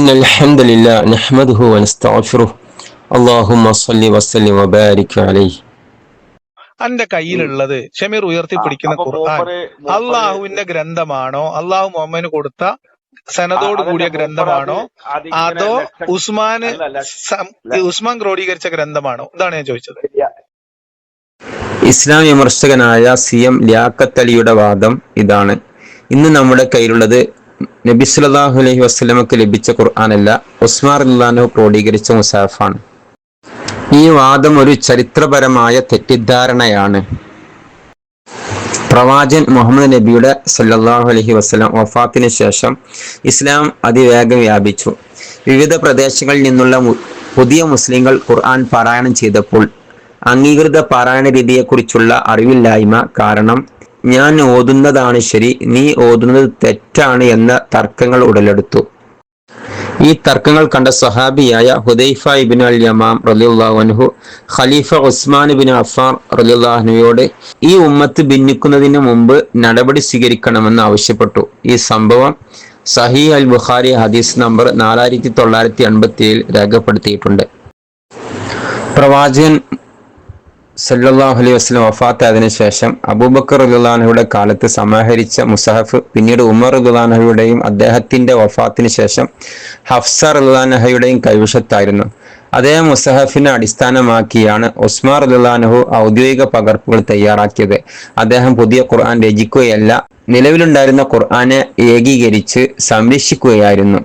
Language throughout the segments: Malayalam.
إن الحمد لله نحمده ونستغفره اللهم صل وسلم وبارك عليه. അന്റെ കയ്യിലുള്ളത് ഷമീർ ഉയർത്തിപ്പിടിക്കുന്ന ഖുർആൻ അള്ളാഹുവിന്റെ ഗ്രന്ഥമാണോ, അള്ളാഹു മുഹമ്മദിന് കൊടുത്ത സനദോട് കൂടിയ ഗ്രന്ഥമാണോ, അതോ ഉസ്മാൻ ക്രോഡീകരിച്ച ഗ്രന്ഥമാണോ? ഇതാണ് ഞാൻ ചോദിച്ചത്. ഇസ്ലാം വിമർശകനായ CM ലിയാഖത്ത് അലിയുടെ വാദം ഇതാണ്: ഇന്ന് നമ്മുടെ കയ്യിലുള്ളത് നബി സല്ലല്ലാഹു അലൈഹി വസല്ലമക്ക് ലഭിച്ച ഖുർആനല്ല, ഉസ്മാൻ റളിയല്ലാഹു അൻഹു ക്രോഡീകരിച്ച മുസാഫാണ്. ഈ വാദം ഒരു ചരിത്രപരമായ തെറ്റിദ്ധാരണയാണ്. പ്രവാചകൻ മുഹമ്മദ് നബിയുടെ സല്ലല്ലാഹു അലൈഹി വസല്ലം വഫാത്തിന് ശേഷം ഇസ്ലാം അതിവേഗം വ്യാപിച്ചു. വിവിധ പ്രദേശങ്ങളിൽ നിന്നുള്ള പുതിയ മുസ്ലിങ്ങൾ ഖുർആൻ പാരായണം ചെയ്തപ്പോൾ അംഗീകൃത പാരായണ രീതിയെക്കുറിച്ചുള്ള അറിവില്ലായ്മ കാരണം ഞാൻ ഓതുന്നതാണ് ശരി, നീ ഓതുന്നത് തെറ്റാണ് എന്ന തർക്കങ്ങൾ ഉടലെടുത്തു. ഈ തർക്കങ്ങൾ കണ്ട സ്വഹാബിയായ ഹുദൈഫ ഇബ്നു അൽ യമാം റളിയല്ലാഹു അൻഹു ഖലീഫ ഉസ്മാൻ ഇബ്നു അഫ്ഫാൻ റളിയല്ലാഹു അൻഹുയോട് ഈ ഉമ്മത്ത് ഭിന്നിക്കുന്നതിന് മുമ്പ് നടപടി സ്വീകരിക്കണമെന്ന് ആവശ്യപ്പെട്ടു. ഈ സംഭവം സഹീഹ് അൽ ബുഖാരി ഹദീസ് നമ്പർ 4987 രേഖപ്പെടുത്തിയിട്ടുണ്ട്. പ്രവാചകൻ സല്ലല്ലാഹു അലൈഹി വസല്ലം വഫാത്തായതിനു ശേഷം അബൂബക്കർ റളിയല്ലാഹു അൻഹുയുടെ കാലത്ത് സമാഹരിച്ച മുസഹഫ് പിന്നീട് ഉമർ റളിയല്ലാഹു അൻഹുയുടെയും അദ്ദേഹത്തിന്റെ വഫാത്തിന് ശേഷം ഹഫ്സ റളിയല്ലാഹു അൻഹയുടെയും കൈവശത്തായിരുന്നു. അതേ മുസഹഫിനെ അടിസ്ഥാനമാക്കിയാണ് ഉസ്മാൻ റളിയല്ലാഹു അൻഹു ഔദ്യോഗിക പകർപ്പുകൾ തയ്യാറാക്കിയത്. അദ്ദേഹം പുതിയ ഖുർആൻ രചിക്കുകയല്ല, നിലവിലുണ്ടായിരുന്ന ഖുർആനെ ഏകീകരിച്ച് സംരക്ഷിക്കുകയായിരുന്നു.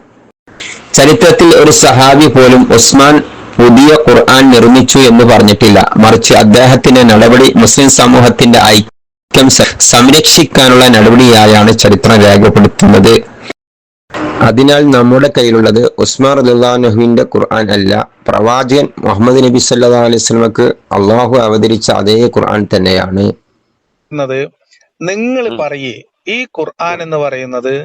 ചരിത്രത്തിൽ ഒരു സഹാബി പോലും ഉസ്മാൻ പുതിയ ഖുർആൻ നിർമ്മിച്ചു എന്ന് പറഞ്ഞിട്ടില്ല. മറിച്ച് അദ്ദേഹത്തിന്റെ നടപടി മുസ്ലിം സമൂഹത്തിന്റെ ഐക്യം സംരക്ഷിക്കാനുള്ള നടപടിയായാണ് ചരിത്രം രേഖപ്പെടുത്തുന്നത്. അതിനാൽ നമ്മുടെ കയ്യിലുള്ളത് ഉസ്മാൻ റളിയല്ലാഹു അൻഹുവിന്റെ ഖുർആൻ അല്ല, പ്രവാചകൻ മുഹമ്മദ് നബി സല്ലല്ലാഹു അലൈഹി വസല്ലമക്ക് അള്ളാഹു അവതരിച്ച അതേ ഖുർആൻ തന്നെയാണ്. നിങ്ങൾ പറയേ, ഈ ഖുർആൻ എന്ന് പറയുന്നത്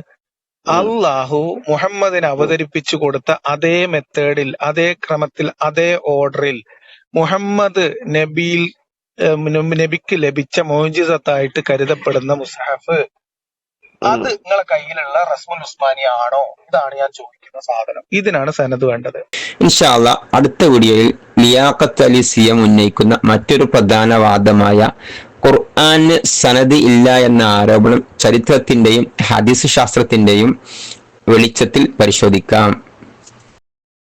അള്ളാഹു മുഹമ്മദിന് അവതരിപ്പിച്ചു കൊടുത്ത അതേ മെത്തേഡിൽ, അതേ ക്രമത്തിൽ, അതേ ഓർഡറിൽ മുഹമ്മദ് നബിക്ക് ലഭിച്ച മോജിസത്തായിട്ട് കരുതപ്പെടുന്ന മുസ്ഹഫ്, അത് നിങ്ങളെ കയ്യിലുള്ള റസ്മുൽ ഉസ്മാനി ആണോ? ഇതാണ് ഞാൻ ചോദിക്കുന്ന സാധനം. ഇതിനാണ് സനദ് വേണ്ടത്. ഇൻഷാ അല്ലാഹ് അടുത്ത വീഡിയോയിൽ ലിയാഖത്ത് അലി CM ഉന്നയിക്കുന്ന മറ്റൊരു പ്രധാന വാദമായ ഖുർആന് സനദ് ഇല്ല എന്ന ആരോപണം ചരിത്രത്തിന്റെയും ഹദീസ് ശാസ്ത്രത്തിന്റെയും വെളിച്ചത്തിൽ പരിശോധിക്കാം.